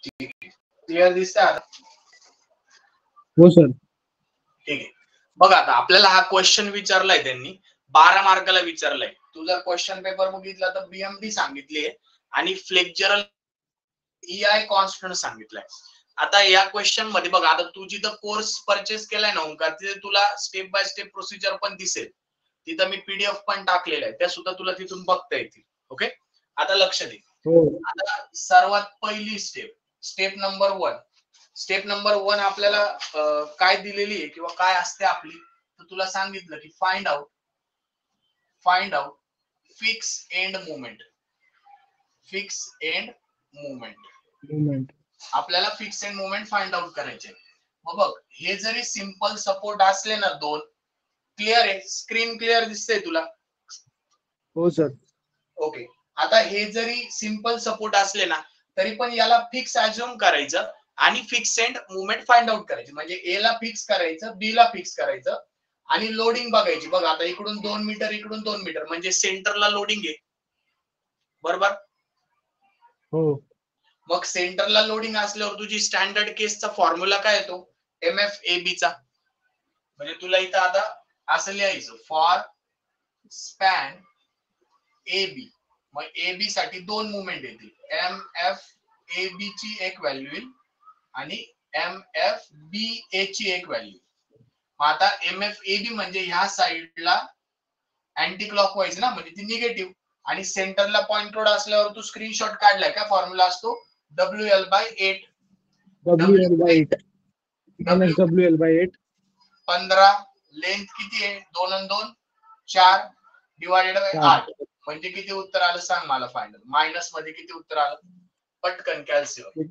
ठीक आहे, क्लिअर दिसतंय आता? हो सर. ठीक आहे. बघा आता आपल्याला हा क्वेश्चन विचारलाय त्यांनी, 12 मार्काला विचारलाय. तू जर क्वेश्चन पेपर बघितला तर बीएमडी सांगितली आहे आणि फ्लेक्चरल ईआय कॉन्स्टंट सांगितलंय. आता या क्वेश्चन मध्ये बघा, आता तू जिथं कोर्स परचेस केलाय ना ओंकार, तिथे तुला स्टेप बाय स्टेप प्रोसिजर पण दिसेल. तिथं मी पीडीएफ पण टाकलेला आहे, त्या सुद्धा तुला तिथून बघता येतील. ओके, आता लक्ष दे. आता सर्वात पहिली स्टेप नंबर 1. स्टेप नंबर 1 आपल्याला काय दिलेली आहे किंवा काय असते आपली, तर तुला सांगितलं की find out fixed end moment. Fixed end moment आपल्याला fixed end moment find out करायचे. मग बघ, हे जरी सिंपल सपोर्ट असले ना दोन, क्लिअर आहे? स्क्रीन क्लिअर दिसते तुला? हो सर. ओके, आता हे जरी सिंपल सपोर्ट असले ना तरी पण याला फिक्स अज्युम करायचं आणि fix end moment find out करायची. म्हणजे ए ला फिक्स करायचं, बी ला फिक्स करायचं आणि लोडिंग बघायची. बघ आता इकडून 2 मीटर, इकडून 2 मीटर, म्हणजे सेंटरला लोडिंग आहे, बरोबर? हो. मग सेंटरला लोडिंग असल्यावर तुझी स्टँडर्ड केसचा फॉर्म्युला काय येतो? MFAB चा. म्हणजे तुला इथं आता असं लिहायचं, फॉर स्पॅन AB. मग AB साठी दोन मुवमेंट येतील, MFAB ची एक व्हॅल्यू येईल आणि MFBA ची एक व्हॅल्यू. आता MFAB म्हणजे ह्या साइडला अँटी क्लॉकवाईज ना, म्हणजे ती निगेटिव्ह, आणि सेंटरला पॉइंट लोड असल्यावर तू स्क्रीनशॉट काढलाय का? फॉर्म्युला असतो WL/8. WL/8 WL/8 15. लेंथ किती आहे? 2 आणि 2 4 डिवायडेड बाय 8. म्हणजे किती उत्तर आलं सांग मला फायनल. मायनस मध्ये किती उत्तर आलं? पटकन कॅल्क्युलेट.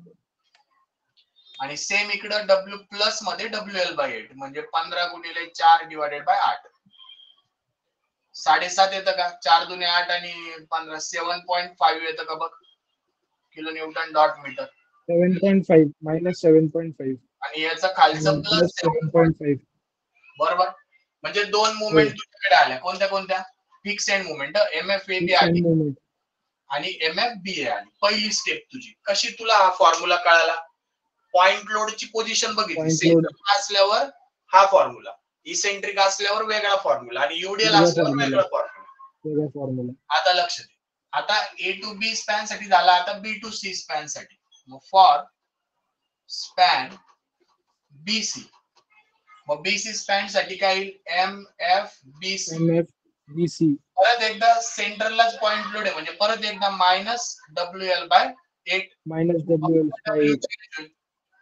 आणि सेम इकडं W प्लस मध्ये WL/8 म्हणजे 15 गुणिले 4 डिवायडेड बाय 8. 7.5 येतं का? 4 दुने 8 आणि 15 7.5 येतं का बघ, kilo newton dot metre. 7.5 minus 7.5 आणि याचं खालचं प्लस 7.5. बरोबर. म्हणजे दोन मुवमेंट तुझ्याकडे आल्या. कोणत्या कोणत्या? Fix end movement. MFAB आली आणि MFBA आली. पहिली स्टेप तुझी. कशी तुला हा फॉर्म्युला कळाला? पॉइंट लोडची पोझिशन बघितली, सेंट्रिक असल्यावर हा फॉर्म्युला, इसेंट्रिक असल्यावर वेगळा फॉर्म्युला आणि यूडीएल असल्यावर वेगळा फॉर्म्युला. आता लक्ष दे. आता A to B स्पॅन साठी झाला, आता B to C स्पॅन साठी. मग फॉर स्पॅन BC, मग BC स्पॅन साठी काय येईल? MFBC. परत एकदा सेंटरलाच पॉइंट लोड आहे, म्हणजे परत एकदा minus WL/8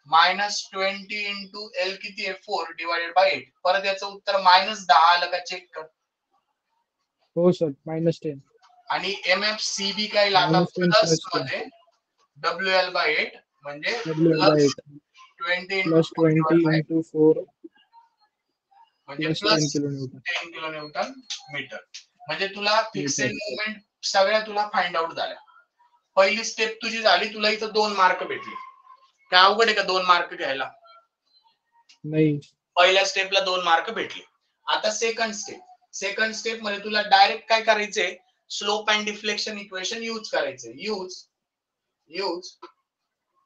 minus 20 into L किती आहे? 4 डिवायडेड बाय 8. परत याचं उत्तर -10 आलं का? चेक कर. हो सर, -10. आणि MFCB काय आता प्लस मध्ये WL/8 म्हणजे प्लस 20 इंटू 4 म्हणजे प्लस 10 किलो न्यूटन मीटर. म्हणजे तुला फिक्स एंड मूवमेंट सगळ्या तुला फाइंड आउट झाल्या. पहिली स्टेप तुझी झाली, तुला इथं 2 मार्क भेटले. काय अवघड आहे का 2 मार्क घ्यायला? नाही. पहिल्या स्टेपला 2 मार्क भेटले. आता सेकंड स्टेप मध्ये तुला डायरेक्ट काय करायचंय? Slope and deflection equation use करायचंय. Use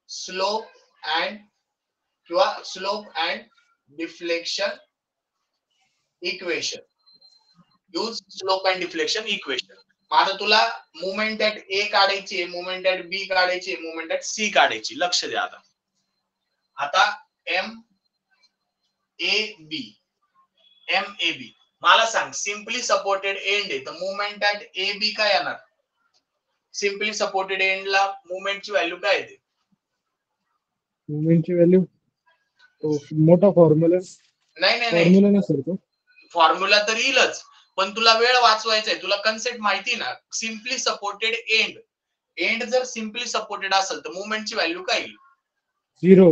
slope and deflection equation. आता तुला मुवमेंट ऍट ए काढायची, मुवमेंट ऍट बी काढायची, मुवमेंट ऍट सी काढायची. लक्ष द्या. आता MAB मला सांग, सिम्पली सपोर्टेड एंड आहे तर मुवमेंट ऍट ए बी काय येणार? सिम्पली सपोर्टेड एंडला मुवमेंटची व्हॅल्यू काय येते? मुवमेंटची व्हॅल्यू मोठा फॉर्म्युला. नाही फॉर्म्युला तर येईलच, पण तुला वेळ वाचवायचा आहे. तुला कन्सेप्ट माहिती ना? सिम्पली सपोर्टेड एंड जर सिम्पली सपोर्टेड असेल तर मुवमेंटची व्हॅल्यू काय येईल? 0.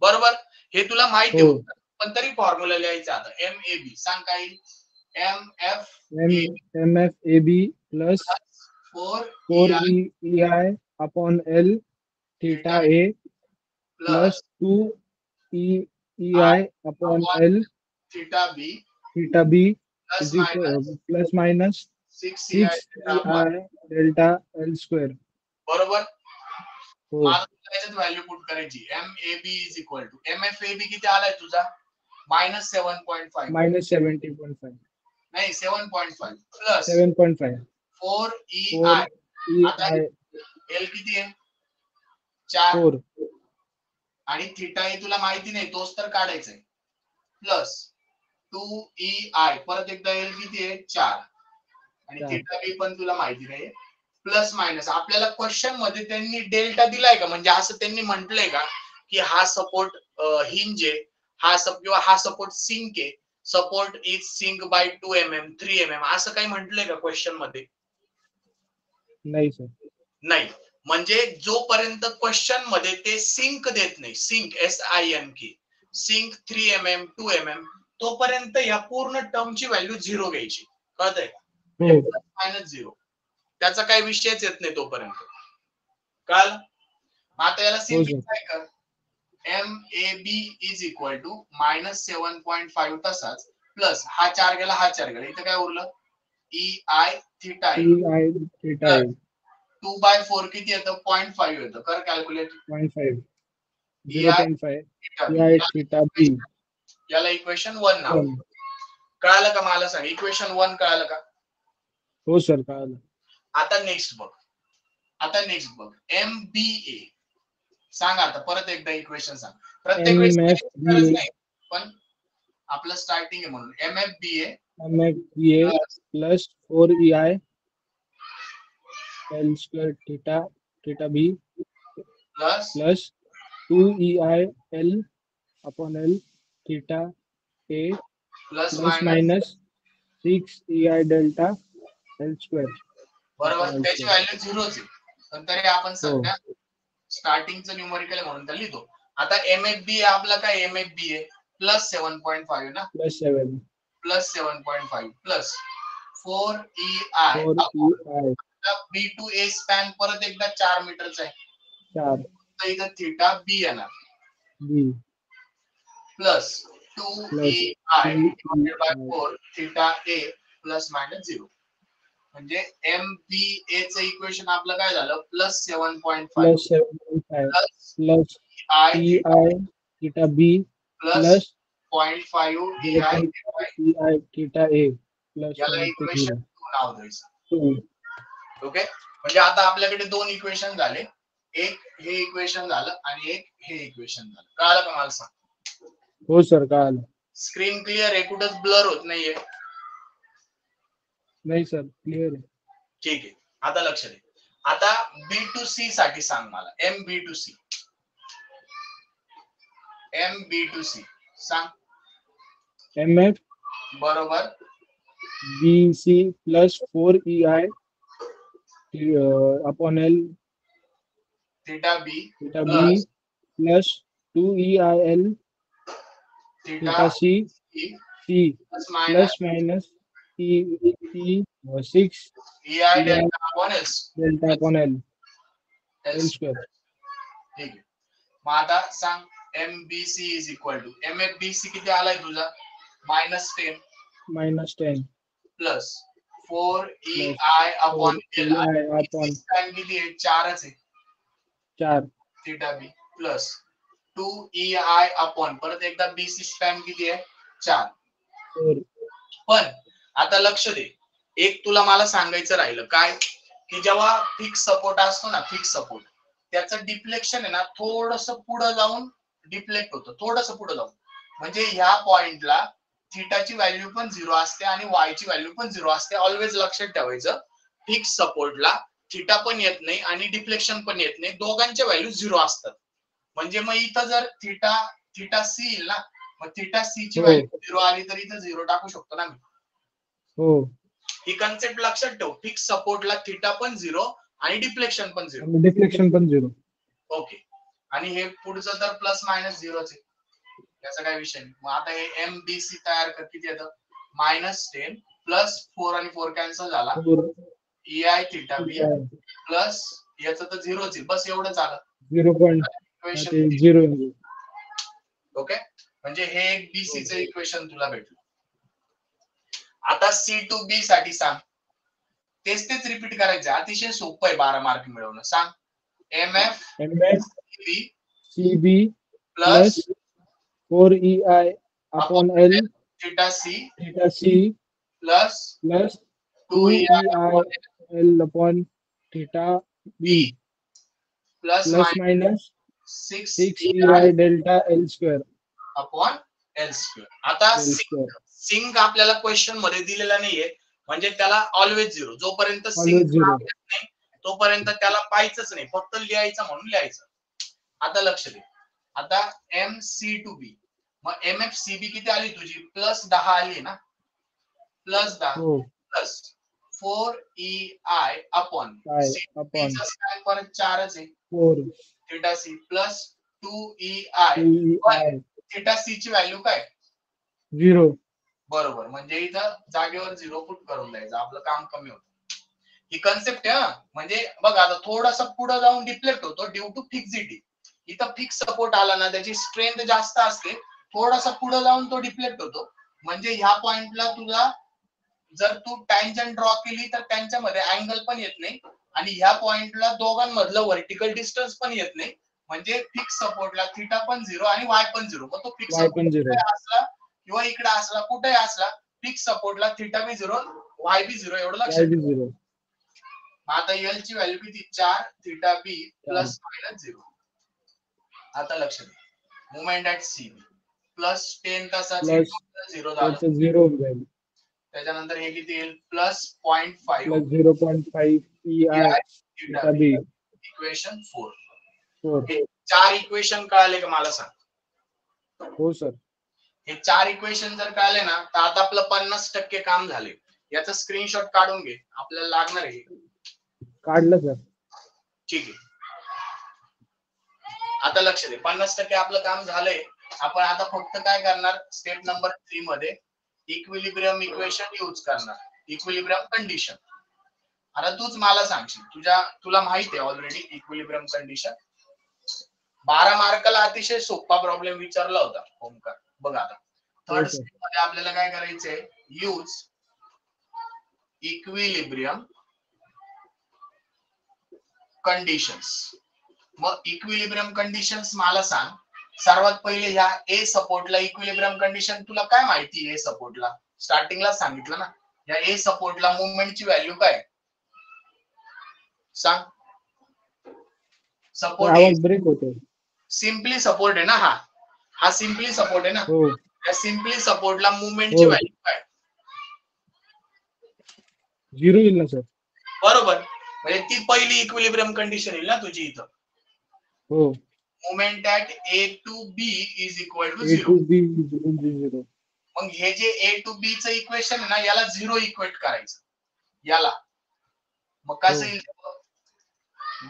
बरोबर. हे तुला माहिती होतं, पण तरी फॉर्म्युला लिहायचा. आता MAB सांग काय येईल? MFAB plus 4EI upon L theta A plus 2EI upon L theta B plus minus 6EI delta L square. बरोबर. त्याच्यात व्हॅल्यू पुट करायची. M A B is equal to M F A B किती आलाय तुझा -7.5 -70.5 नाही 7.5 plus 7.5 4 E 4 I. आता EI L किती आहे 4 4 आणि थिटा हे तुला माहिती नाही तोच तर काढायचा आहे. प्लस 2 ई आय परत एकदा एल किती आहे 4 आणि 4 थिटा बी पण तुला माहिती नाही. प्लस मायनस आपल्याला क्वेश्चन मध्ये त्यांनी डेल्टा दिलाय का, म्हणजे असं त्यांनी म्हटलंय का की हा सपोर्ट हिंज आहे, हा किंवा हा सपोर्ट सिंक आहे, support is sink by 2 mm 3 mm असं काही म्हटलंय का क्वेश्चन मध्ये? नाही सर. नाही. म्हणजे जोपर्यंत क्वेश्चन मध्ये ते सिंक देत नाही, sink SINK sink 3 mm 2 mm तोपर्यंत या पूर्ण टर्मची व्हॅल्यू 0 घ्यायची. कळतंय का? प्लस मायनस 0 त्याचा काही विषयच येत नाही तोपर्यंत. कळलं? आता याला सिम्प्लिफाय कर. M A B is equal to -7.5 तसाच प्लस हा 4 गेला हा 4 गेला इथे काय उरलं E I theta EI theta 2/4 किती येतं 0.5 येतं. कर कॅल्क्युलेट. 0.5 EI 0.5 EI थीटा बी याला इक्वेशन 1 नाव. कळालं का मला सांग इक्वेशन 1 कळालं का? हो सर कळालं. आता नेक्स्ट बघ एम बी ए सांग. आता परत एकदा इक्वेशन सांग. प्रत्येक वेळेस गरज नाही पण आपलं स्टार्टिंग आहे म्हणून MFBA plus 4 EI L square theta B plus 2 EI L upon L theta A plus plus minus 6 EI delta L square. बरोबर. त्याची व्हॅल्यू 0 आहे पण तरी आपण सध्या स्टार्टिंगचं न्यूमरिकल म्हणून तर लिहितो. आता MFB आपला काय MFB आहे प्लस 7.5 ना plus 7 plus 7.5 plus 4 EI 4 EI B to A span परत एकदा 4 मीटरचा आहे 4 तर इथं थिटा बी येणार B plus 2 plus EI 2 by EI 4 theta A plus minus 0 म्हणजे MBA चं इक्वेशन आपलं काय झालं plus 7.5 plus 7.5 plus I EI theta B plus plus 0.5 EI theta A plus याला 1 to इक्वेशन 0 नाव द्यायचं. 2. ओके म्हणजे आता आपल्याकडे 2 इक्वेशन झाले. एक हे इक्वेशन झालं आणि एक हे इक्वेशन झालं. कळालं का मला सांग? हो सर कळालं. स्क्रीन क्लिअर आहे कुठंच ब्लर होत नाहीये? नाही सर क्लिअर आहे. ठीक आहे. आता लक्ष दे. आता B2C साठी सांग मला MB2C सांग. MF बरोबर BC plus 4 EI upon L theta B theta B plus 2 EI L theta C plus minus T 6 EI delta upon L delta upon L square. ठीक आहे. मग आता सांग MBC is equal to MFBC किती आलाय तुझा -10 plus 4 EI upon L upon किती आहे 4च आहे 4 theta B plus 2 EI upon परत एकदा BC स्पॅन किती आहे 4. पण आता लक्ष दे एक तुला मला सांगायचं राहिलं काय की जेव्हा फिक्स सपोर्ट असतो ना फिक्स सपोर्ट त्याचं डिफ्लेक्शन आहे ना थोडस पुढे जाऊन डिफ्लेक्ट होतं थोडस पुढे जाऊन म्हणजे ह्या पॉइंटला थिटाची व्हॅल्यू पण 0 असते आणि वाय ची व्हॅल्यू पण 0 असते. ऑलवेज लक्षात ठेवायचं फिक्स सपोर्टला थिटा पण येत नाही आणि डिफ्लेक्शन पण येत नाही दोघांच्या व्हॅल्यू 0 असतात. म्हणजे मग इथं जर थिटा सी येईल ना मग थिटा सी ची व्हॅल्यू 0 आली तर इथं 0 टाकू शकतो ना मी. हो ही कन्सेप्ट लक्षात ठेव. फिक्स सपोर्टला थिटा पण 0 आणि डिफ्लेक्शन पण 0. डिफ्लेक्शन पण 0. ओके आणि हे पुढचं तर प्लस मायनस 0च आहे याचा काही विषय नाही. मग आता हे MBC तयार कर किती येतं -10 प्लस 4 आणि 4 कॅन्सल झाला EI थिटा बी प्लस याचं तर 0च आहे बस एवढंच आलं 0.0. ओके म्हणजे हे एक BC चं इक्वेशन तुला भेटलं. आता C2B साठी सांग. तेच रिपीट करायचं अतिशय सोपं आहे 12 मार्क मिळवणं. सांग MF CB plus plus 4EI upon L theta theta C plus plus 2EI 2EI L upon theta B plus plus minus 6EI 6EI delta L square upon L square. आता L square sink आपल्याला question मध्ये दिलेला नाहीये, म्हणजे त्याला always zero. जोपर्यंत sink always zero. नाही तोपर्यंत त्याला पाहायचंच नाही, फक्त लिहायचं म्हणून लिहायचं. आता लक्ष दे, आता MC2B, मग MFCB किती आली तुझी? प्लस 10 आली ना, प्लस 10 हो plus 4EI upon I upon परत 4च आहे 4 theta C plus 2EI 2EI theta C ची व्हॅल्यू काय? 0 बरोबर, म्हणजे इथं जागेवर 0 पुट करून द्यायचं, आपलं काम कमी होतं. ही कन्सेप्ट आहे. म्हणजे बघ आता थोडासा पुढे जाऊन डिफ्लेक्ट होतो ड्यू टू फिक्सिटी. इथं फिक्स सपोर्ट आला ना, त्याची स्ट्रेंथ जास्त असते, थोडासा पुढे जाऊन तो डिफ्लेक्ट होतो. म्हणजे ह्या पॉइंटला तुला जर तू टँजंट ड्रॉ केली तर त्यांच्यामध्ये अँगल पण येत नाही, आणि ह्या पॉइंटला दोघांमधलं व्हर्टिकल डिस्टन्स पण येत नाही. म्हणजे फिक्स सपोर्टला थीटा पण 0 आणि वाय पण 0. मग तो फिक्स Y पण 0 असला किंवा इकडे असला, कुठेही असला, फिक्स सपोर्टला थीटा बी 0 वाय बी 0, एवढं Y लक्षात बी ठेव. 0 आता एल ची व्हॅल्यू किती? 4 थीटा बी प्लस मायनस 0. आता लक्ष दे, मोमेंट ऍट सी प्लस 10 तासाची प्लस 0 झालं. त्याचं 0 होईल त्याच्यानंतर हे किती येईल? प्लस 0.5 प्लस 0.5 EI थीटा बी इक्वेशन 4. 4 हे 4 इक्वेशन कळाले का मला सांग? हो सर. हे 4 इक्वेशन जर कळाले ना, तर आता आपलं 50% काम झाले. याचा स्क्रीनशॉट काढून घे, आपल्याला लागणार आहे. काढलं सर. ठीक आहे, आता लक्ष दे, 50% आपलं काम झालंय. आपण आता फक्त काय करणार? स्टेप नंबर 3 मध्ये इक्विलिब्रियम इक्वेशन यूज करणार, इक्विलिब्रियम कंडिशन. आता तूच मला सांगशील, तुला माहिती आहे ऑलरेडी इक्विलिब्रियम कंडिशन. 12 मार्काला अतिशय सोपा प्रॉब्लेम विचारला होता ओमकार. बघ आता थर्ड स्टेप मध्ये आपल्याला काय करायचंय? Use equilibrium conditions. मग इक्विलिब्रियम कंडिशन्स मला सांग. सर्वात पहिले ह्या ए सपोर्टला इक्विलिब्रियम कंडिशन तुला काय माहिती? ए सपोर्टला स्टार्टिंगला सांगितलं ना, या ए सपोर्टला मूवमेंटची व्हॅल्यू काय सांग? सपोर्ट आवाज ब्रेक होतो. सिंपली सपोर्ट आहे ना, हा सिंपली सपोर्ट आहे ना. हो या सिंपली सपोर्टला मूवमेंटची व्हॅल्यू काय? 0 येईल ना सर. बरोबर, म्हणजे ती पहिली इक्विलिब्रियम कंडिशन येईल ना तुझी इथं. हो, moment at A to B is equal to A 0. to B is equal to 0. मग हे जे ए टू बी चं इक्वेशन आहे ना, याला 0 इक्वेट करायचं याला. मग कसं येईल?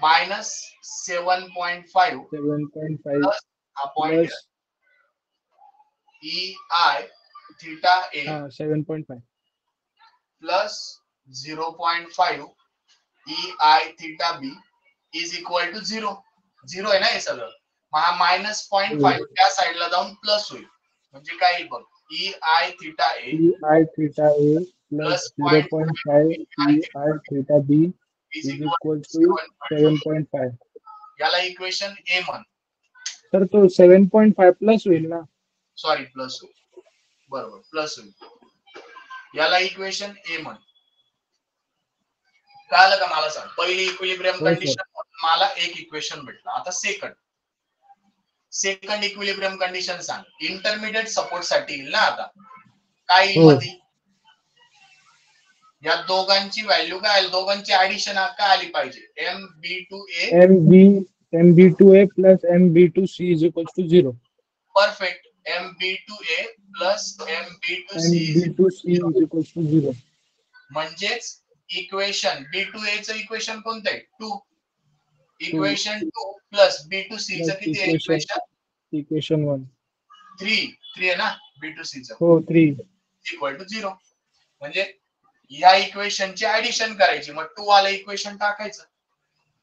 Minus 7.5 7.5 appoint plus E I theta A 7.5 plus 0.5 E I theta B is equal to 0. 0 आहे ना हे सगळं. मग हा मायनस 0.5 त्या साईडला जाऊन प्लस होईल. म्हणजे काय येईल बघ? E I theta A EI theta A plus 0.5 EI theta B is is equal equal to 7.5. याला इक्वेशन ए म्हण. तर तो 7.5 प्लस होईल ना. सॉरी, प्लस होईल. बरोबर, प्लस होईल. याला इक्वेशन ए म्हण. कळलं का मला सांग? पहिली इक्विलिब्रियम हो, सर. कंडिशन मला एक इक्वेशन भेटलं. आता सेकंड इक्विलिब्रियम कंडिशन सांग. इंटरमिडिएट सपोर्ट साठी येईल ना. आता काय येईल हो. मध्ये? या दोघांची व्हॅल्यू काय आली? दोघांची ऍडिशन काय आली पाहिजे? MB2A MB2A plus MB2C is equal to 0. Perfect. MB2A plus MB2C MB2C is equal to 0. म्हणजेच इक्वेशन B2A चं इक्वेशन कोणतं आहे? 2. इक्वेशन 2 प्लस B2C चं किती आहे इक्वेशन? इक्वेशन 1. 3 आहे ना B2C चं. हो 3. Equal to 0. म्हणजे या इक्वेशनची ऍडिशन करायची. मग 2 वाला इक्वेशन टाकायचं.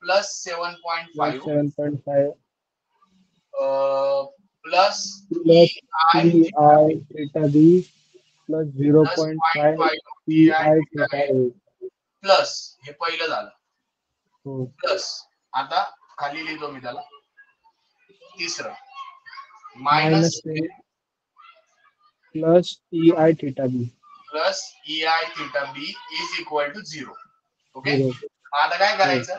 Plus 7.5 7.5 plus plus EI theta B plus 0.5 EI theta A. Plus हे पहिलं झालं. हो प्लस आता खाली लिहितो मी त्याला. तिसरं minus minus 10 plus EI theta B plus EI theta B is equal to 0. Okay, 0. आता काय करायचं,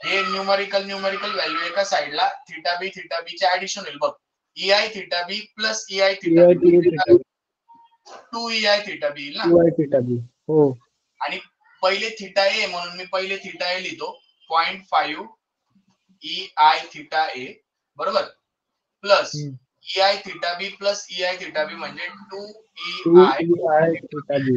हे न्यूमरिकल व्हॅल्यू एका साइडला, थीटा बी चे ऍडिशन होईल बघ. EI theta B plus EI theta EI बी थीटा बी 2EI थीटा बी ना. 2I थीटा बी. हो. आणि पहिले थीटा ए म्हणून मी पहिले थीटा ए लिहितो 0.5 EI थीटा ए बरोबर plus EI theta B plus EI theta B म्हणजे 2EI theta B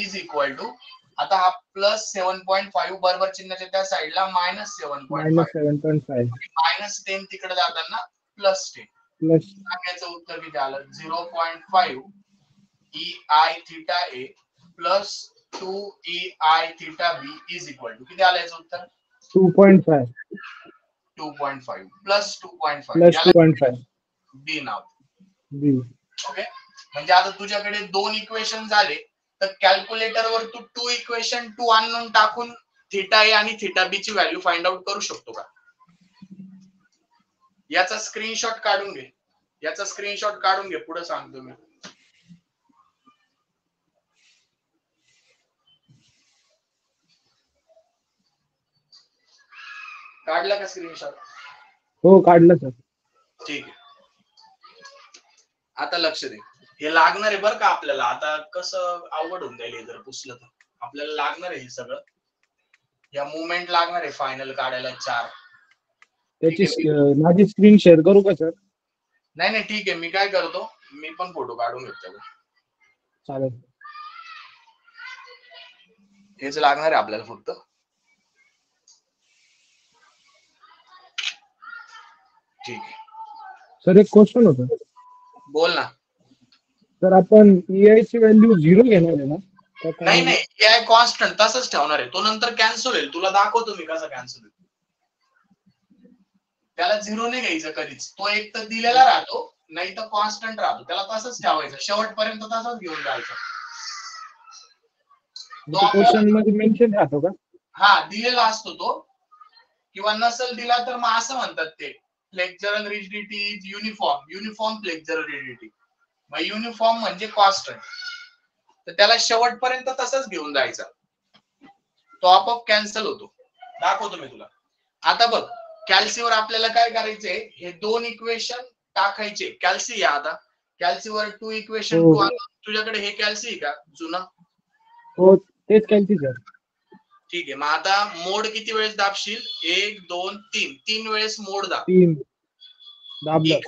is equal to, आता हा प्लस 7.5 बरोबर चिन्हाच्या त्या साइडला मायनस 7.5 मायनस 10 तिकडे जाताना प्लस 10 प्लस सांगायचं उत्तर किती आलं 0.5 EI theta A plus 2 EI theta B is equal to किती आलं याचं उत्तर 2.5 प्लस 2.5 प्लस 2.5 बी नाव बी. ओके, म्हणजे आता तुझ्याकडे 2 इक्वेशन झाले, तर कॅल्क्युलेटर वर तू 2 इक्वेशन 2 अननोन टाकून थीटा ए आणि थीटा बी ची व्हॅल्यू फाइंड आउट करू शकतो का? याचा स्क्रीनशॉट काढून घे, पुढे सांगतो मी. काढला का स्क्रीनशॉट? हो, काढलं सर. ठीक आहे, आता लक्ष दे, हे लागणार आहे बरं का आपल्याला. आता कसं अवघड होऊन जाईल जर पुसलं तर, आपल्याला लागणार आहे हे सगळं, या मुवमेंट लागणार आहे फायनल काढायला 4. त्याची माझी स्क्रीन शेअर करू का सर? नाही ठीक आहे, मी काय करतो, मी पण फोटो काढून घेतो. चालेल. हेच लागणार आहे आपल्याला फक्त. ठीक आहे सर, एक क्वेश्चन होतं. बोल ना. सर, आपण EI ची व्हॅल्यू 0 घेणार आहे ना? नाही EI कॉन्स्टंट तसंच ठेवणार आहे, तो नंतर कॅन्सल होईल. तुला दाखवतो मी कसं कॅन्सल होईल. त्याला 0 नाही घ्यायचं कधीच, तो एक तर दिलेला राहतो, नाही तर कॉन्स्टंट राहतो, त्याला तसंच ठेवायचं, शेवटपर्यंत तसंच घेऊन जायचं. तो क्वेश्चन मध्ये मेन्शन राहतो का? हा, दिलेला असतो तो, किंवा नसेल दिला तर मग असं म्हणतात ते flexural rigidity is uniform flexural rigidity. मग युनिफॉर्म म्हणजे कॉन्स्टंट, तर त्याला शेवटपर्यंत तसंच घेऊन जायचं, तो आपोआप कॅन्सल होतो. दाखवतो मी तुला. आता बघ, कॅल्सीवर आपल्याला काय करायचंय, हे 2 इक्वेशन टाकायचे. कॅल्सी या, आता कॅल्सीवर 2 इक्वेशन 2 तुझ्याकडे हे कॅल्सी आहे का जुना? हो, तेच कॅल्सी सर. ठीक आहे, मग आता मोड किती वेळेस दाबशील? 1 2 3 3 वेळेस मोड दाब. 3 दाबलं.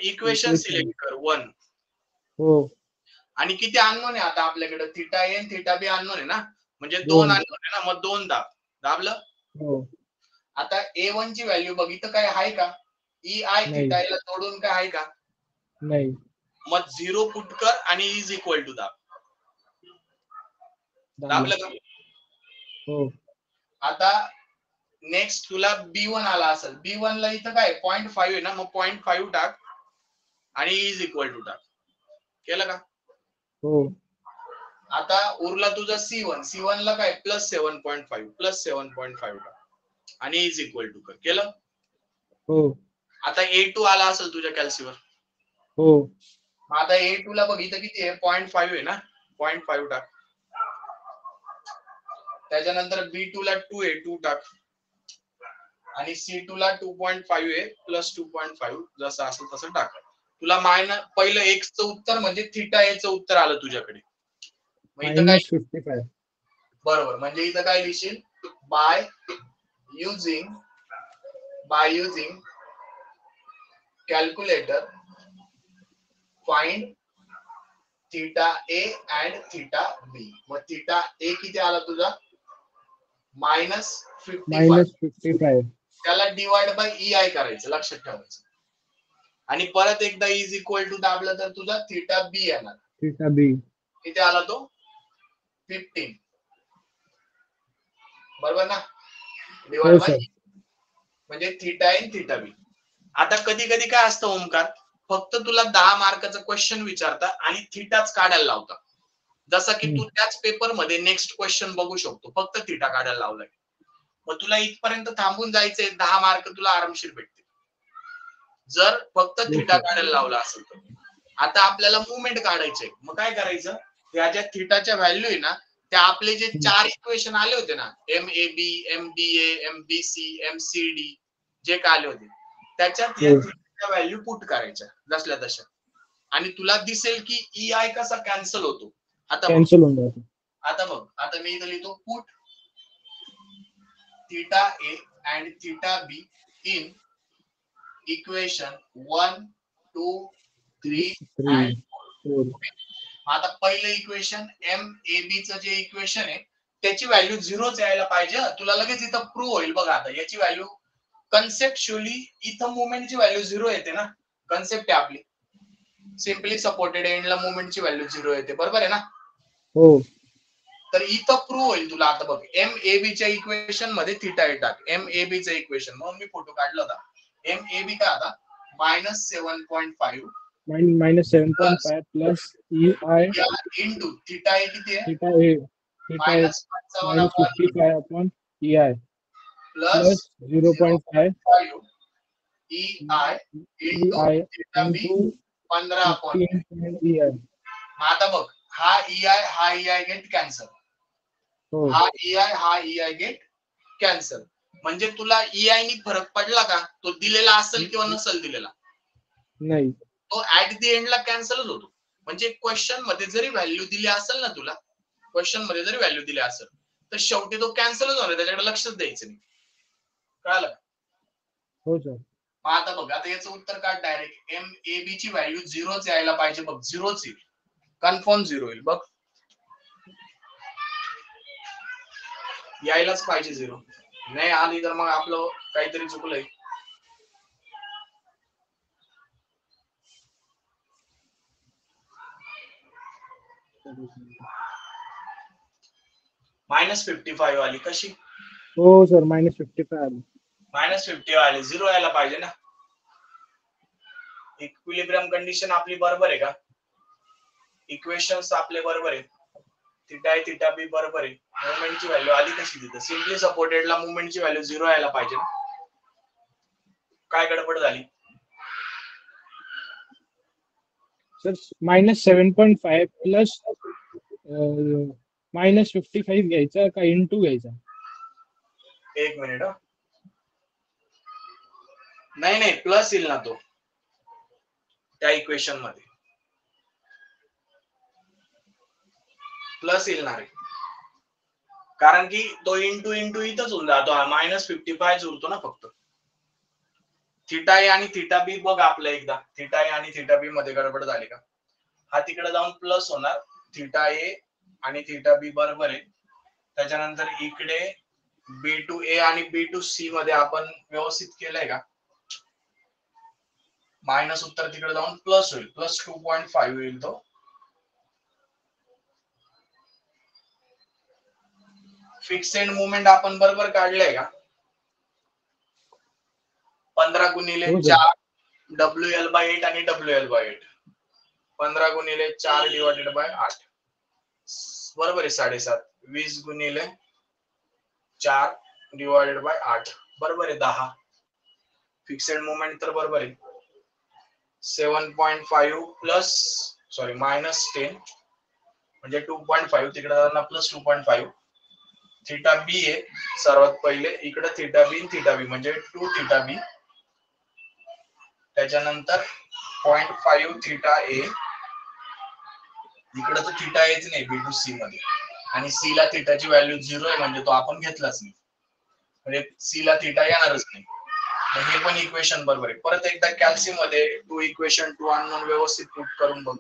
इक्वेशन सिलेक्ट कर 1. हो. आणि किती अननोन आहे आता आपल्याकडे? थीटा ए आणि थीटा बी अननोन आहे ना, म्हणजे 2 अननोन आहे ना, मग 2 दाबलं. हो. आता A1 ची व्हॅल्यू बघ, इथं काय आहे का? EI थीटा ला जोडून काय आहे का? नाही. मग 0 पुट कर आणि इज इक्वल टू दाबलं का? हो. आता नेक्स्ट तुला B1 आला असेल, B1 ला इथं काय 0.5 आहे ना, मग 0.5 टाक आणि इज इक्वल टू टाक. केलं का? हो. आता उरला तुझा C1 ला काय प्लस 7.5 टाक आणि इज इक्वल टू कर. केलं? हो. आता A2 आला असेल तुझ्या कॅल्सीवर. हो. आता A2 ला बघ, इथं किती आहे? 0.5 आहे ना, 0.5 टाक. त्याच्यानंतर B2 ला 2 आहे, 2 टाक. आणि C2 ला 2.5 आहे, प्लस 2.5 जसं असेल तसं टाक. तुला पहिलं X चं उत्तर म्हणजे थीटा A चं उत्तर आलं तुझ्याकडे. मग इथं काय? -55. बरोबर, म्हणजे इथं काय लिहिशील? By using calculator find theta A and theta B. मग थीटा ए किती आला तुझा? -55. त्याला डिवाइड बाय EI करायचं, लक्षात ठेवायचं. आणि परत एकदा इज इक्वल टू दाबलं तर तुझा थीटा बी येणार. थीटा बी किती आला तो? 15. बरोबर ना? डिवाइड बाय म्हणजे थीटा ए थीटा बी. आता कधी कधी काय असतं ओमकार, फक्त तुला 10 मार्काचा क्वेश्चन विचारता आणि थीटाच काढायला लावता. जसं की तू त्याच पेपर मध्ये नेक्स्ट क्वेश्चन बघू शकतो, फक्त थीटा काढायला लावलाय. मग तुला इथपर्यंत थांबून जायचंय, 10 मार्क तुला आरामशीर भेटतील. जर फक्त Yes, थिटा sir. काढायला लावला असेल तर. आता आपल्याला मुवमेंट काढायचे, मग काय करायचं, ह्या ज्या थिटाच्या व्हॅल्यू आहे ना, त्या आपले जे 4 इक्वेशन आले होते ना, MAB, MBA, MBC, MCD जे काय आले होते, त्याच्यात या हो. थिटाच्या व्हॅल्यू पुट करायच्या जसल्या तशा, आणि तुला दिसेल की EI कसा कॅन्सल होतो. आता बघ, कॅन्सल होऊन जातो. आता मी इथं लिहितो put theta A and theta B in equation 1, 2, 3 and 4. 4. आता पहिलं इक्वेशन MAB चं जे इक्वेशन आहे त्याची व्हॅल्यू 0च यायला पाहिजे. तुला लगेच इथं प्रूव्ह होईल बघा. आता याची व्हॅल्यू कन्सेप्च्युअली इथं मोमेंटची व्हॅल्यू 0 येते ना, कन्सेप्ट आहे आपली. सिम्पली सपोर्टेड एंडला मोमेंटची व्हॅल्यू 0 येते, बरोबर आहे ना. हो. तर इथं प्रूव्ह होईल तुला. आता बघ, MAB च्या इक्वेशन मध्ये थिटा येतात. MAB चं इक्वेशन म्हणून मी फोटो काढला होता. MAB काय आता -7.5 -7.5 plus EI into theta A किती आहे, theta A -55 upon EI plus plus 0.5 EI into EI theta B into 15 upon. 15 EI. आता बघ, हा EI गेट कॅन्सल, हो. हा EI गेट कॅन्सल. म्हणजे तुला EI नी फरक पडला का, तो दिलेला असेल किंवा नसेल दिलेला, नाही. तो ऍट द एंडला कॅन्सलच होतो. म्हणजे क्वेश्चन मध्ये जरी व्हॅल्यू दिली असेल ना, तुला क्वेश्चन मध्ये जरी व्हॅल्यू दिली असेल तर शेवटी तो कॅन्सलच होणार, त्याच्याकडे लक्षच द्यायचं नाही. कळालं? हो सर. आता बघ, आता याचं उत्तर काढ डायरेक्ट. MAB ची व्हॅल्यू 0च यायला पाहिजे बघ, 0च येईल, कन्फर्म 0 येईल बघ, यायलाच पाहिजे 0. नाही आली तर मग आपलं काहीतरी चुकलंय. -55 आली कशी? हो सर, -55 आली. -50 आली, 0 यायला पाहिजे ना. इक्विलिब्रियम कंडिशन आपली बरोबर आहे का? इक्वेशन्स आपले बरोबर आहे. थिटा ए थिटा बी बरोबर आहे. मोमेंटची व्हॅल्यू आली कशी तिथं? सिम्पली सपोर्टेडला मोमेंटची व्हॅल्यू 0 यायला पाहिजे ना. काय गडबड झाली? सर -7.5 प्लस -55 घ्यायचा का इंटू घ्यायचा? एक मिनिट. नाही प्लस येईल ना तो त्या इक्वेशन मध्ये, प्लस येईल ना रे, कारण की तो इंटू इथंच होऊन जातो. -55 उरतो ना फक्त. थिटा ए आणि थिटा बी बघ आपलं एकदा. थिटा ए आणि थिटा बी मध्ये गडबड झाली का? हा तिकडे जाऊन प्लस होणार. थिटा ए आणि थिटा बी बरोबर आहे. त्याच्यानंतर इकडे B2A आणि B2C मध्ये आपण व्यवस्थित केलंय का? मायनस उत्तर तिकडे जाऊन प्लस होईल, प्लस 2.5 होईल तो. फिक्सेड मुवमेंट आपण बरोबर काढलंय का? 15 गुणिले 4 WL/8 आणि WL/8. 15 गुणिले 4 डिवायडेड बाय 8 बरोबर आहे 7.5. 20 गुणिले 4 डिवायडेड बाय 8 बरोबर आहे 10. फिक्सेड मुवमेंट तर बरोबर आहे 7.5 प्लस -10 म्हणजे 2.5 तिकडे जाताना प्लस 2.5. थिटा बी आहे सर्वात पहिले, इकडे थिटा बी थिटा बी म्हणजे 2 थिटा बी. त्याच्यानंतर 0.5 थिटा ए, इकडे तर थिटा एच नाही B2C मध्ये, आणि सी ला थिटाची व्हॅल्यू 0 आहे म्हणजे तो आपण घेतलाच नाही, म्हणजे सी ला थिटा येणारच नाही. हे पण इक्वेशन बरोबर आहे. परत एकदा कॅल्शियम मध्ये 2 इक्वेशन 2 अननोन व्यवस्थित पुट करून बघ.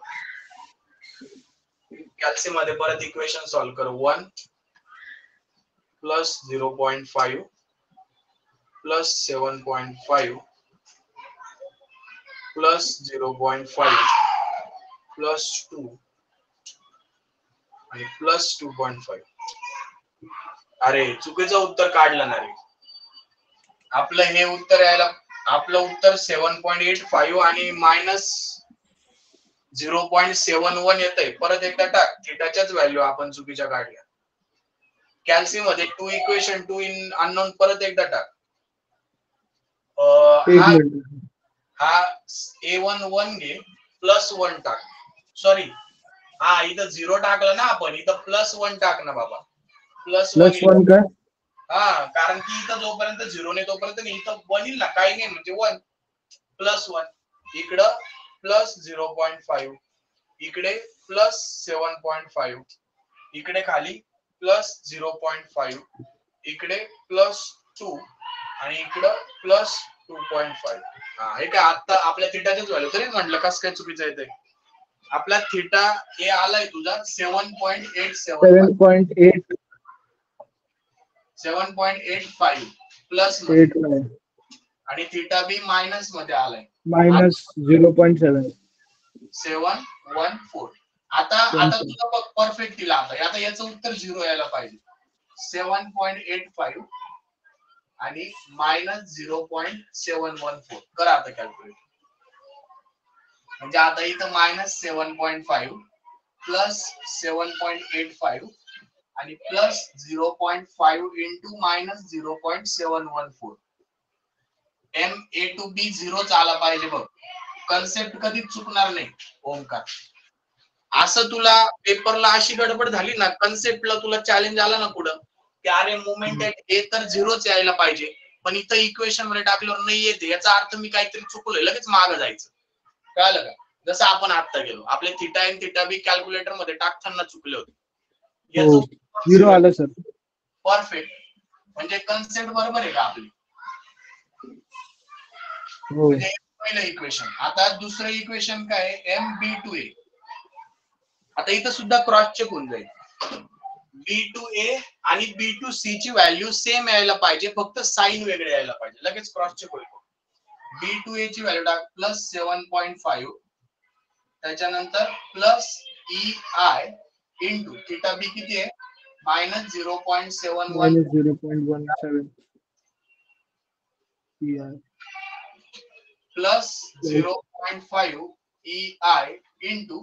कॅल्शियम मध्ये परत इक्वेशन सॉल्व्ह कर. 1 प्लस 0.5 प्लस 7.5 प्लस 0.5 प्लस 2 आणि प्लस 2.5. अरे चुकीचं उत्तर काढलं ना रे. आपलं हे उत्तर यायला, आपलं उत्तर 7.85 आणि -0.71 येतंय. परत एकदा टाक, थिटाच्याच व्हॅल्यू आपण चुकीच्या काढल्या. कॅल्शियम मध्ये 2 इक्वेशन 2 इन अननोन परत एकदा टाक. हा A11 घे प्लस 1 टाक. सॉरी, हा इथं 0 टाकलं ना आपण, इथं प्लस 1 टाक ना बाबा. प्लस 1 +1 का? हा, कारण की इथं जोपर्यंत 0 नाही तोपर्यंत नाही, इथं 1 येईल ना, काही नाही म्हणजे 1 प्लस 1. इकडं प्लस 0.5, इकडे प्लस 7.5, इकडे खाली प्लस 0.5, इकडे प्लस 2 आणि इकडं प्लस 2.5. हा, हे काय आता आपल्या थिटाच्याच व्हॅल्यू तरी म्हटलं कसं काय चुकीचं आहे ते. आपला थिटा हे आलाय तुझा 7.875 7.8 7.85 प्लस मध्ये 8 आणि थिटा बी मायनस मध्ये आलाय -0.7 714. आता तुझा बघ परफेक्ट दिला. आता याचं उत्तर 0 यायला पाहिजे. 7.85 आणि -0.714 करा आता कॅल्क्युलेट. म्हणजे आता इथं -7.5 प्लस 7.85 आणि plus 0.5 into -0.714. MA to B 0 आला पाहिजे बघ. कन्सेप्ट कधीच चुकणार नाही ओमकार. असं तुला पेपरला अशी गडबड झाली ना, कन्सेप्टला तुला चॅलेंज आला ना पुढं की अरे मोमेंट ए तर 0च यायला पाहिजे, पण इथं इक्वेशन मध्ये टाकल्यावर नाही येते, याचा अर्थ मी काहीतरी चुकलोय, लगेच मागं जायचं. कळलं का? जसं आपण आता गेलो, आपले थिटा आणि थिटा बी कॅल्क्युलेटर मध्ये टाकताना चुकले होते. हो, 0 आलं सर. परफेक्ट. म्हणजे कन्सेप्ट बरोबर आहे का आपली? हो. म्हणजे पहिलं इक्वेशन. आता दुसरं इक्वेशन काय? MB2A. आता इथं सुद्धा क्रॉस चेक होऊन जाईल. B2A आणि B2C ची व्हॅल्यू सेम यायला पाहिजे, फक्त साइन वेगळे यायला पाहिजे. लगेच क्रॉस चेक होईल. B2A ची व्हॅल्यू टाक प्लस 7.5, त्याच्यानंतर प्लस EI इंटू थिटा बी किती आहे? -0.71 -0.17 EI plus 0.5 EI into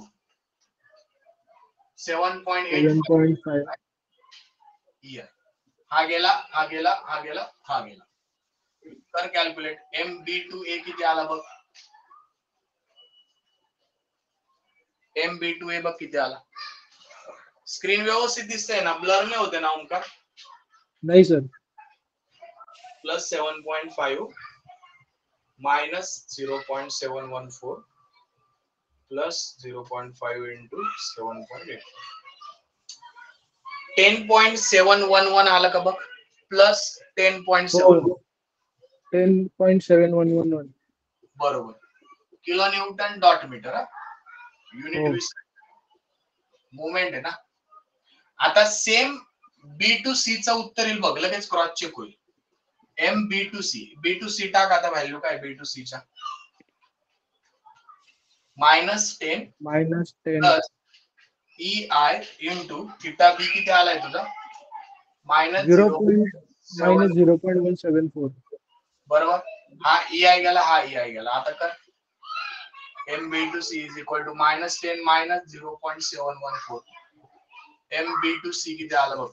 7.85 EI. हा गेला, हा गेला, हा गेला, हा गेला. कर कॅल्क्युलेट. MB2A किती आला बघ. MB2A बघ किती आला. स्क्रीन व्यवस्थित दिसतंय ना? ब्लर नाही होते ना ओमकार? नाही sir. Plus 7.5 minus 0.714 plus 0.5 into 7.8 10.711 आलं का बघ. प्लस 10.7 10.711 बरोबर. Kilo newton dot metre. Unit moment आहे ना. आता सेम B2C चं उत्तर येईल बघ, लगेच क्रॉस चेक होईल. MB2C B2C टाक आता व्हॅल्यू काय B2C च्या -10 प्लस EI इंटू थिटा बी किती आलाय तुझा? -0.174 बरोबर. हा EI गेला, हा EI गेला. आता कर MB2C is equal to -10 minus 0.714. MB2C किती आलं बघ.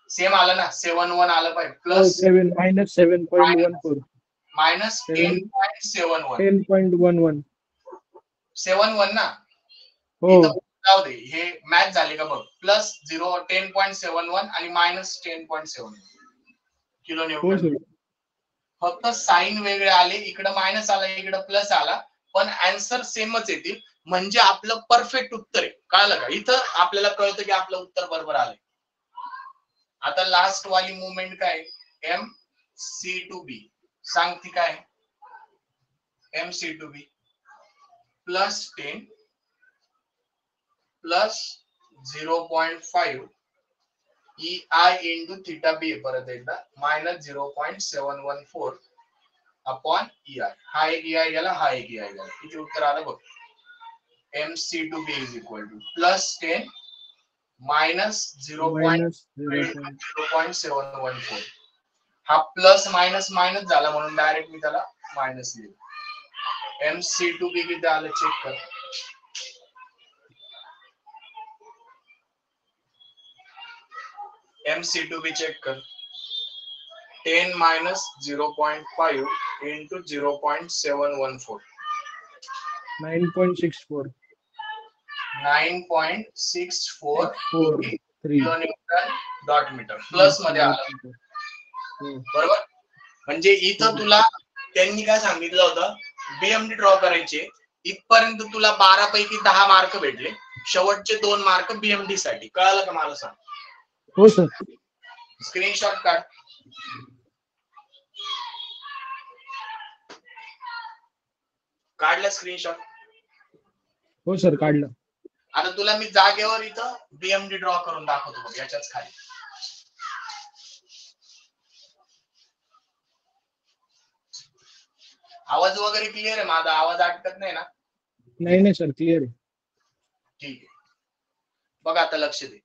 सेम आलं ना, 7.1 आलं पाहिजे प्लस -7.14 -10.71 10.11 7.1 ना. हो. इथं जाऊ दे, हे मॅच झाले का बघ. प्लस 10.71 आणि -10.71 किलो हो न्यूटन. सर. फक्त साइन वेगळे आले, इकडं मायनस आला, इकडं प्लस आला, पण आन्सर सेमच येतील. म्हणजे आपलं परफेक्ट उत्तर आहे. कळलं का? इथं आपल्याला कळतं की आपलं उत्तर बरोबर आलंय. आता लास्ट वाली मुवमेंट काय? MC2B. सांग ती काय? MC2B plus 10 plus 0.5 EI into theta B परत एकदा -0.714 अपॉन EI. हा एक EI गेला, हा एक EI गेला. किती उत्तर आलं बघ. MC2B is equal to plus 10 minus 0.714. हा प्लस मायनस मायनस झाला म्हणून डायरेक्ट मी त्याला मायनस लिहिलं. MC2B किती आलं चेक कर. MC2B चेक कर. 10 minus 0.5 into 0.714. 9.64 9.64 4 3 kilonewton dot metre plus मध्ये आलं. बरोबर. म्हणजे इथं तुला त्यांनी काय सांगितलं होतं, बीएमडी ड्रॉ करायचे, इथपर्यंत तुला 12 पैकी 10 मार्क भेटले, शेवटचे 2 मार्क बीएमडी साठी. कळालं का मला सांग? हो सर. स्क्रीनशॉट काढ. काढलं स्क्रीनशॉट? हो सर, काढलं. आता तुला मी जागेवर इथं बीएमडी ड्रॉ करून दाखवतो बघ, याच्याच खाली. आवाज वगैरे क्लिअर आहे माझा? आवाज अटकत नाही ना? नाही सर, क्लिअर आहे. ठीक आहे. बघ आता लक्ष दे.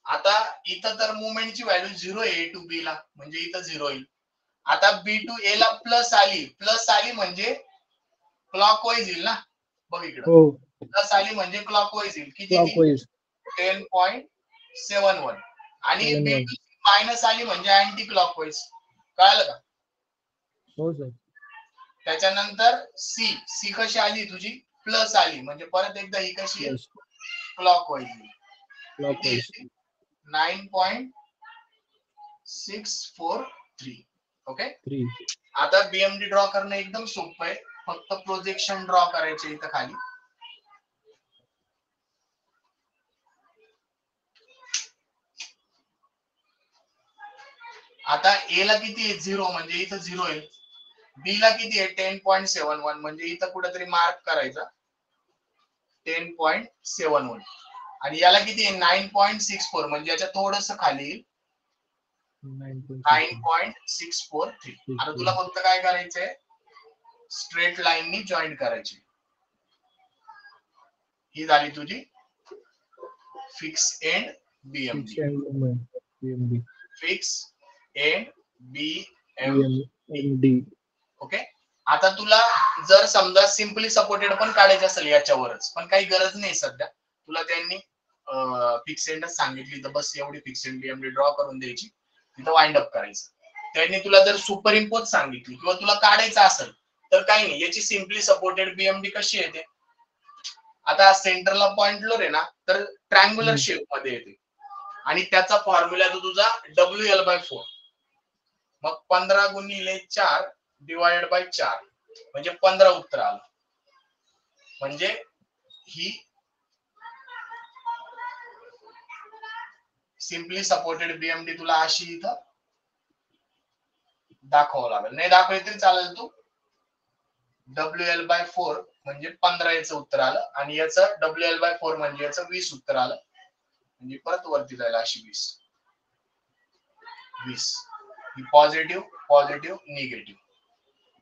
आता इथं तर मुवमेंटची व्हॅल्यू 0 आहे, A to B ला, म्हणजे इथं 0 येईल. आता B to A ला प्लस आली म्हणजे क्लॉकवाईज येईल ना. बघ इकडं. हो. प्लस आली म्हणजे क्लॉकवाईज येईल. किती? क्लॉकवाईज 10.71. आणि 71. B to C मायनस आली म्हणजे अँटी क्लॉकवाईज. कळालं का? हो सर. त्याच्यानंतर सी कशी आली तुझी? प्लस आली म्हणजे परत एकदा ही कशी आहे? क्लॉकवाईज. 9.643. ओके. आता बीएमडी ड्रॉ करणं एकदम सोपं आहे. फक्त प्रोजेक्शन ड्रॉ करायचे इथं खाली. आता ए ला किती आहे? 0 म्हणजे इथं 0 आहे. बी ला किती आहे? 10.71 म्हणजे इथं कुठेतरी मार्क करायचा 10.71. आणि याला किती आहे? 9.64 म्हणजे याच्या थोडस खाली येईल 9.643. आता तुला फक्त काय करायचंय? स्ट्रेट लाईननी जॉईन करायची. ही झाली तुझी fix end BMD. Fix end BMD. Okay. आता तुला जर समजा सिम्पली सपोर्टेड पण काढायचं असेल याच्यावरच, पण काही गरज नाही सध्या. तुला त्यांनी फिक्स एंडच सांगितली, तर बस एवढी फिक्स एंड बीएमडी ड्रॉ करून द्यायची, तिथं वाइंड अप करायचं. त्यांनी तुला जर सुपर इम्पोज सांगितली किंवा तुला काढायचं असेल तर काही नाही. याची सिम्पली सपोर्टेड बीएमडी कशी येते? आता सेंटरला पॉइंट लोर आहे ना, तर ट्रायंग्युलर शेप मध्ये येते आणि त्याचा फॉर्म्युला तो तुझा WL/4. मग 15 गुणिले 4 डिवाइडेड बाय 4 म्हणजे 15 उत्तर आलं. म्हणजे ही सिम्पली सपोर्टेड बीएमडी तुला अशी इथं दाखवावं लागेल. नाही दाखवली तरी चालेल. तू WL/4 म्हणजे 15 याचं उत्तर आलं आणि याचं WL/4 म्हणजे याचं 20 उत्तर आलं. म्हणजे परत वरती जायला अशी 20 ही पॉझिटिव्ह निगेटिव्ह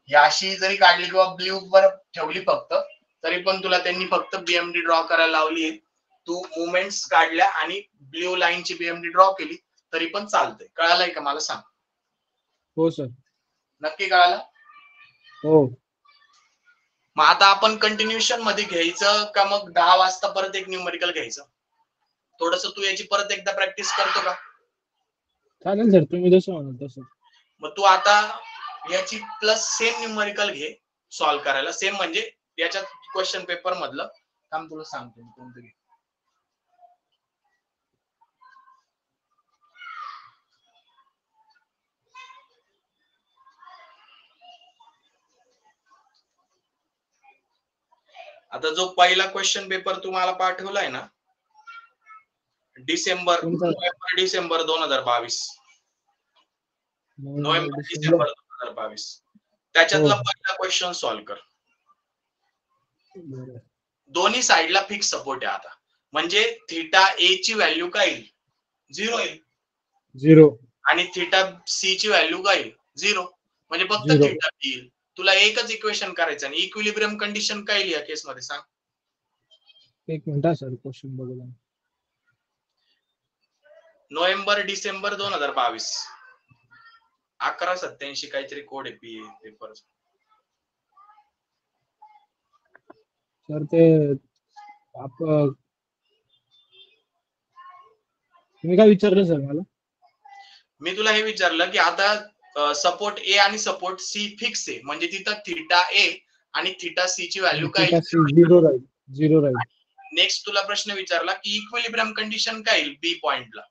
याशी जरी काढली किंवा ब्ल्यू वर ठेवली फक्त, तरी पण तुला त्यांनी फक्त बीएमडी ड्रॉ करायला लावली. तू मुवमेंट्स काढल्या आणि ब्ल्यू लाईनची बीएमडी ड्रॉ केली तरी पण चालतंय. कळालंय का मला सांग? हो सर. नक्की कळालं? हो. मग आता आपण कंटिन्युएशन मध्ये घ्यायचं का मग 10 वाजता परत एक न्यूमेरिकल घ्यायचं? थोडस तू याची परत एकदा प्रॅक्टिस करतो का? चालेल सर, तुम्ही जसं म्हणाल तसं. मग तू आता याची प्लस सेम न्यूमेरिकल घे सॉल्व्ह करायला. सेम म्हणजे याच्यात क्वेश्चन पेपर मधलं काम तुला सांगतो कोणतं घे. आता जो पहिला क्वेश्चन पेपर तुम्हाला पाठवलाय ना, नोव्हेंबर डिसेंबर 2022, नोव्हेंबर डिसेंबर 2022, त्याच्यातला पहिला क्वेश्चन सॉल्व्ह कर. दोन्ही साइडला फिक्स सपोर्ट आहे. आता म्हणजे थीटा ए ची व्हॅल्यू काय येईल? 0 येईल. 0 आणि थीटा सी ची व्हॅल्यू काय येईल? 0. म्हणजे फक्त थीटा बी येईल. तुला एकच इक्वेशन करायचं आणि इक्विलिब्रियम कंडिशन काय येईल या केस मध्ये सांग? एक मिनिट सर, क्वेश्चन बघूया. नोव्हेंबर डिसेंबर 2022 1187 काहीतरी कोड आहे पी पेपर. सर ते तुम्ही काय विचारलं सर मला? मी तुला हे विचारलं की आता सपोर्ट ए आणि सपोर्ट सी फिक्स आहे, म्हणजे तिथं थीटा ए आणि थिटा सी ची व्हॅल्यू काय? झिरो राहील. झिरो राहील. नेक्स्ट तुला प्रश्न विचारला की इक्विलिब्रियम कंडिशन काय येईल बी पॉइंटला?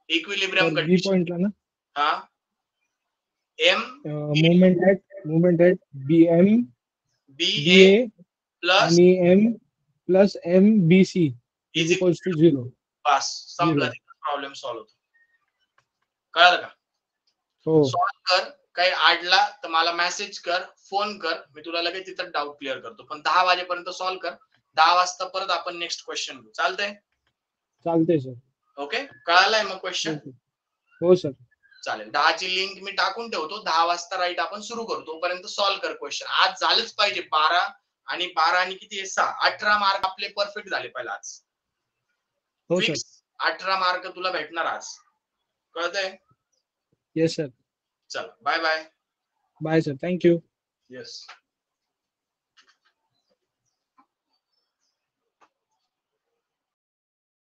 इक्विलिब्रियम बी कंडिशन पॉइंटला ना हा M movement at BM B A BA plus आणि M plus MBC is is equals to 0. पास संपला Zero. प्रॉब्लेम सॉल्व्ह होतो. कळलं का? हो सॉल्व्ह कर. काही आडला तर मला मेसेज कर, फोन कर, मी तुला लगेच तिथं डाऊट क्लिअर करतो. पण 10 वाजेपर्यंत सॉल्व्ह कर. 10 वाजता परत आपण नेक्स्ट क्वेश्चन घेऊ. चालतंय? चालतंय सर. ओके, कळालाय मग क्वेश्चन? हो सर. चालेल. 10 ची लिंक मी टाकून ठेवतो. 10 वाजता राईट आपण सुरू करतो. तोपर्यंत सॉल्व्ह कर क्वेश्चन. आज झालंच पाहिजे. 12 आणि किती आहे 6, 18 मार्क आपले परफेक्ट झाले पहिला आज. हो सर. फिक्स 18 मार्क तुला भेटणार आज. कळतंय? Yes sir. चला bye bye. Bye sir. Thank you. Yes.